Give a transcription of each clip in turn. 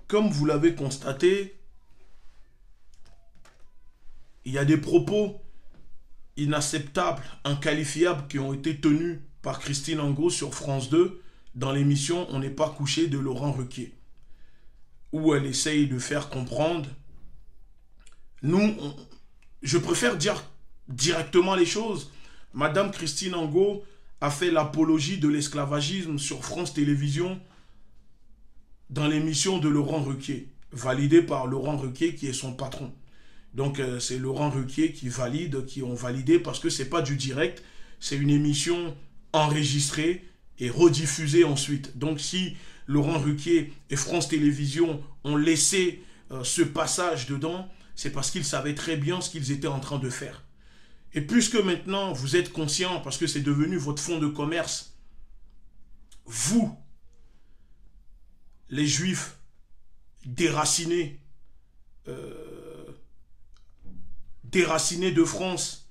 comme vous l'avez constaté, il y a des propos inacceptables, inqualifiables qui ont été tenus par Christine Angot sur France 2 dans l'émission On n'est pas couché de Laurent Ruquier, où elle essaye de faire comprendre. Je préfère dire directement les choses. Madame Christine Angot a fait l'apologie de l'esclavagisme sur France Télévisions dans l'émission de Laurent Ruquier, validée par Laurent Ruquier qui est son patron. Donc c'est Laurent Ruquier qui ont validé parce que c'est pas du direct, c'est une émission enregistrée et rediffusée ensuite. Donc si Laurent Ruquier et France Télévisions ont laissé ce passage dedans, c'est parce qu'ils savaient très bien ce qu'ils étaient en train de faire. Et puisque maintenant vous êtes conscient, parce que c'est devenu votre fonds de commerce, vous, les Juifs déracinés de France,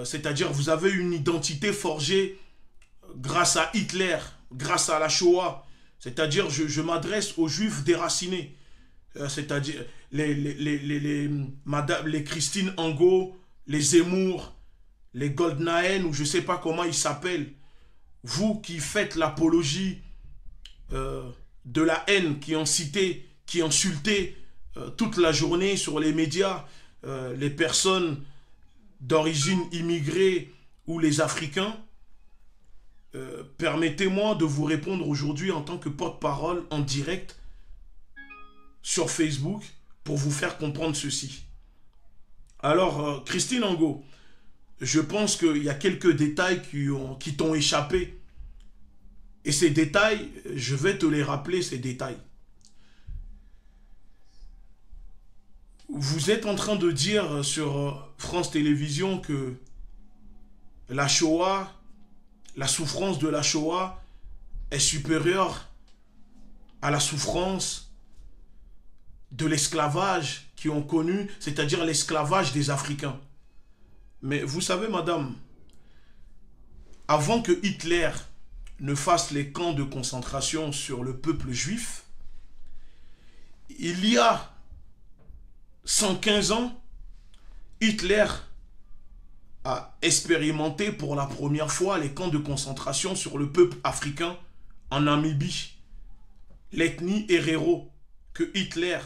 c'est-à-dire vous avez une identité forgée grâce à Hitler, grâce à la Shoah, c'est-à-dire je m'adresse aux Juifs déracinés, c'est-à-dire les Christine Angot, les Zemmour, les Goldnahen, ou je ne sais pas comment ils s'appellent, vous qui faites l'apologie de la haine, qui insultez toute la journée sur les médias, les personnes d'origine immigrée ou les Africains, permettez-moi de vous répondre aujourd'hui en tant que porte-parole en direct sur Facebook pour vous faire comprendre ceci. Alors, Christine Angot, je pense qu'il y a quelques détails qui t'ont échappé. Et ces détails, je vais te les rappeler, ces détails. Vous êtes en train de dire sur France Télévisions que la Shoah, la souffrance de la Shoah est supérieure à la souffrance de l'esclavage qu'ils ont connu, c'est-à-dire l'esclavage des Africains. Mais vous savez, madame, avant que Hitler ne fasse les camps de concentration sur le peuple juif, il y a 115 ans, Hitler a expérimenté pour la première fois les camps de concentration sur le peuple africain en Namibie. L'ethnie Herero que Hitler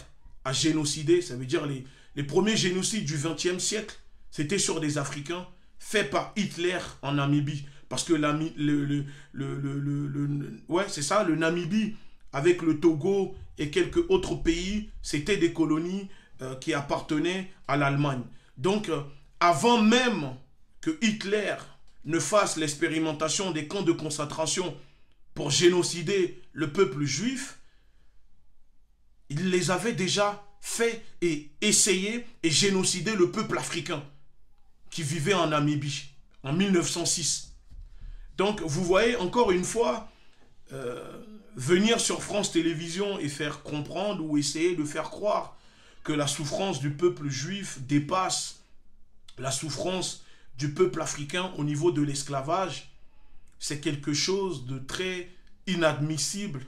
a génocidé, ça veut dire les premiers génocides du XXe siècle, c'était sur des Africains faits par Hitler en Namibie. Parce que c'est ça, le Namibie, avec le Togo et quelques autres pays, c'était des colonies qui appartenaient à l'Allemagne. Donc, avant même que Hitler ne fasse l'expérimentation des camps de concentration pour génocider le peuple juif, il les avait déjà fait et essayé et génocidé le peuple africain qui vivait en Namibie en 1906. Donc, vous voyez, encore une fois, venir sur France Télévisions et faire comprendre ou essayer de faire croire que la souffrance du peuple juif dépasse la souffrance du peuple africain au niveau de l'esclavage, c'est quelque chose de très inadmissible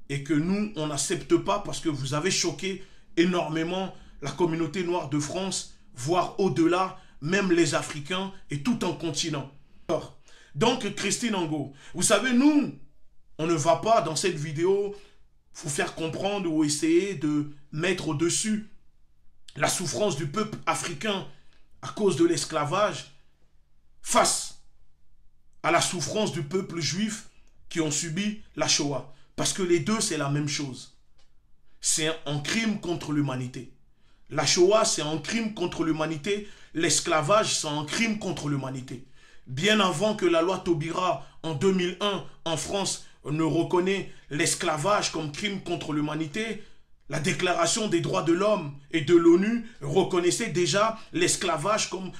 et que nous, on n'accepte pas parce que vous avez choqué énormément la communauté noire de France, voire au-delà, même les Africains et tout un continent. Donc, Christine Angot, vous savez, nous, on ne va pas dans cette vidéo vous faire comprendre ou essayer de mettre au-dessus la souffrance du peuple africain à cause de l'esclavage face à la souffrance du peuple juif qui ont subi la Shoah. Parce que les deux, c'est la même chose. C'est un crime contre l'humanité. La Shoah, c'est un crime contre l'humanité. L'esclavage, c'est un crime contre l'humanité. Bien avant que la loi Taubira, en 2001, en France, ne reconnaît l'esclavage comme crime contre l'humanité, la Déclaration des droits de l'homme et de l'ONU reconnaissait déjà l'esclavage comme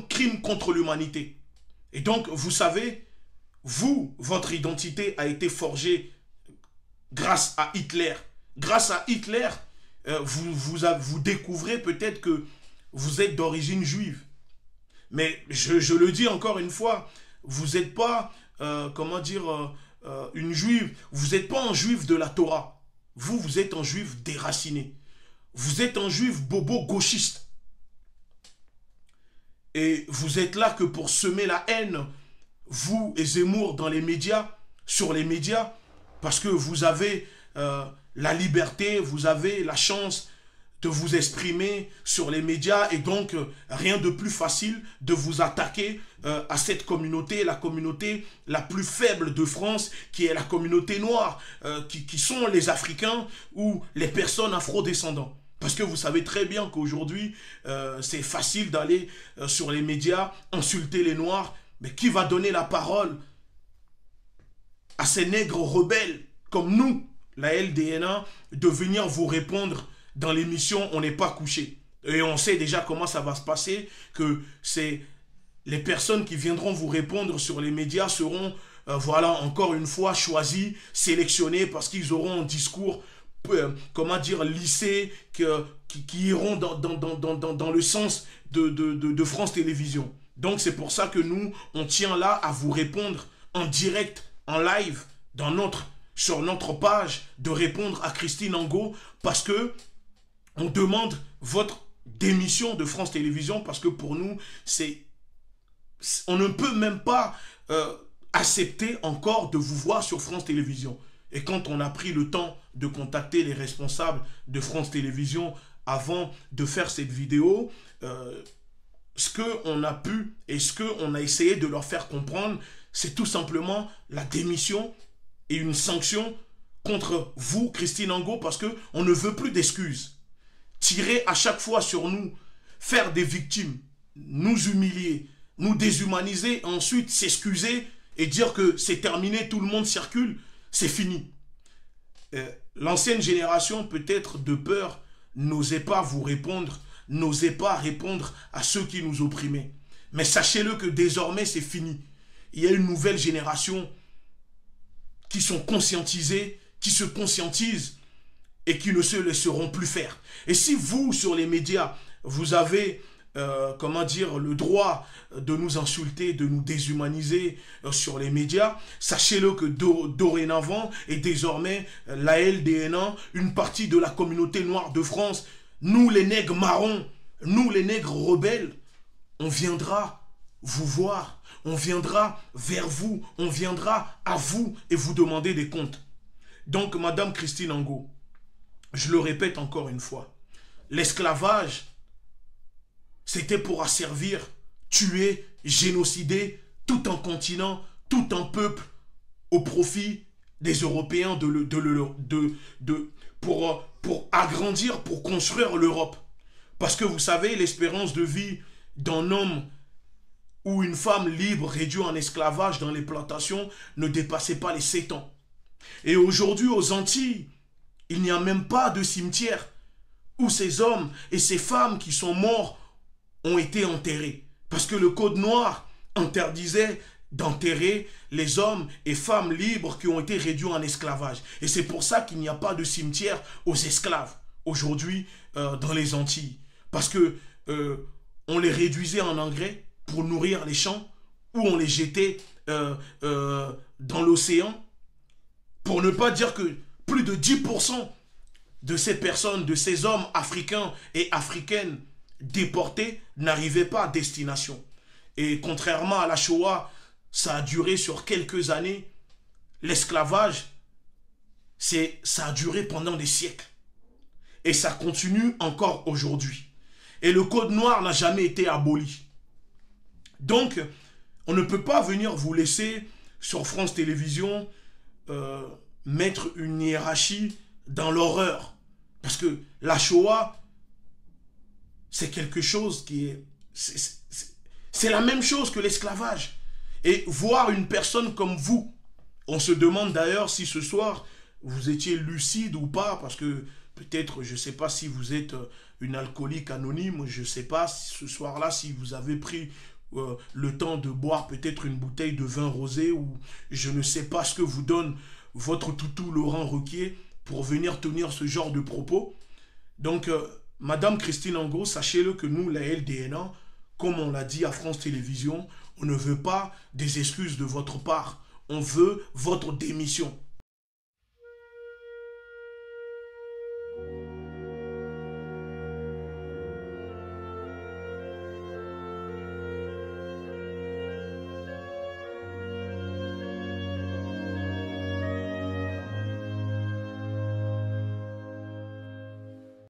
crime contre l'humanité. Et donc, vous savez, votre identité a été forgée grâce à Hitler. Grâce à Hitler, vous découvrez peut-être que vous êtes d'origine juive. Mais je le dis encore une fois, vous n'êtes pas, une juive, vous n'êtes pas un juif de la Torah. Vous, vous êtes un juif déraciné. Vous êtes un juif bobo gauchiste. Et vous êtes là que pour semer la haine, vous et Zemmour dans les médias, sur les médias, parce que vous avez la liberté, vous avez la chance de vous exprimer sur les médias et donc rien de plus facile de vous attaquer à cette communauté, la communauté la plus faible de France, qui est la communauté noire, qui sont les Africains ou les personnes afro-descendantes. Parce que vous savez très bien qu'aujourd'hui, c'est facile d'aller sur les médias, insulter les Noirs, mais qui va donner la parole à ces nègres rebelles comme nous, la LDNA, de venir vous répondre dans l'émission On n'est pas couché. Et on sait déjà comment ça va se passer, que c'est les personnes qui viendront vous répondre sur les médias seront, voilà, encore une fois, choisies, sélectionnées, parce qu'ils auront un discours, comment dire, lissé, qui iront dans le sens de France Télévisions. Donc c'est pour ça que nous, on tient là à vous répondre en direct, en live, sur notre page, de répondre à Christine Angot, parce que on demande votre démission de France Télévisions, parce que pour nous, on ne peut même pas accepter encore de vous voir sur France Télévisions. Et quand on a pris le temps de contacter les responsables de France Télévisions avant de faire cette vidéo, ce qu'on a pu et ce qu'on a essayé de leur faire comprendre, c'est tout simplement la démission et une sanction contre vous, Christine Angot, parce qu'on ne veut plus d'excuses. Tirer à chaque fois sur nous, faire des victimes, nous humilier, nous déshumaniser, ensuite s'excuser et dire que c'est terminé, tout le monde circule, c'est fini. L'ancienne génération, peut-être de peur, n'osait pas vous répondre, n'osait pas répondre à ceux qui nous opprimaient. Mais sachez-le que désormais, c'est fini. Il y a une nouvelle génération qui sont conscientisés, qui se conscientisent et qui ne se laisseront plus faire. Et si vous, sur les médias, vous avez, comment dire, le droit de nous insulter, de nous déshumaniser sur les médias, sachez-le que dorénavant et désormais, la LDNA, une partie de la communauté noire de France, nous les nègres marrons, nous les nègres rebelles, on viendra vous voir, on viendra vers vous, on viendra à vous et vous demander des comptes. Donc, Madame Christine Angot, je le répète encore une fois, l'esclavage, c'était pour asservir, tuer, génocider tout un continent, tout un peuple au profit des Européens pour agrandir, pour construire l'Europe. Parce que vous savez, l'espérance de vie d'un homme ou une femme libre réduite en esclavage dans les plantations ne dépassait pas les 7 ans. Et aujourd'hui, aux Antilles, il n'y a même pas de cimetière où ces hommes et ces femmes qui sont morts ont été enterrés. Parce que le Code noir interdisait d'enterrer les hommes et femmes libres qui ont été réduits en esclavage. Et c'est pour ça qu'il n'y a pas de cimetière aux esclaves aujourd'hui dans les Antilles. Parce que on les réduisait en engrais pour nourrir les champs, ou on les jetait dans l'océan. Pour ne pas dire que plus de 10% de ces personnes, de ces hommes africains et africaines déportés n'arrivaient pas à destination. Et contrairement à la Shoah, ça a duré sur quelques années. L'esclavage, ça a duré pendant des siècles. Et ça continue encore aujourd'hui. Et le Code noir n'a jamais été aboli. Donc, on ne peut pas venir vous laisser sur France Télévisions mettre une hiérarchie dans l'horreur. Parce que la Shoah, c'est quelque chose qui est... C'est la même chose que l'esclavage. Et voir une personne comme vous, on se demande d'ailleurs si ce soir, vous étiez lucide ou pas, parce que peut-être, je ne sais pas si vous êtes une alcoolique anonyme, je ne sais pas ce soir-là si vous avez pris le temps de boire peut-être une bouteille de vin rosé, ou je ne sais pas ce que vous donne votre toutou Laurent Ruquier pour venir tenir ce genre de propos. Donc, Madame Christine Angot, sachez-le que nous, la LDNA, comme on l'a dit à France Télévisions, on ne veut pas des excuses de votre part. on veut votre démission.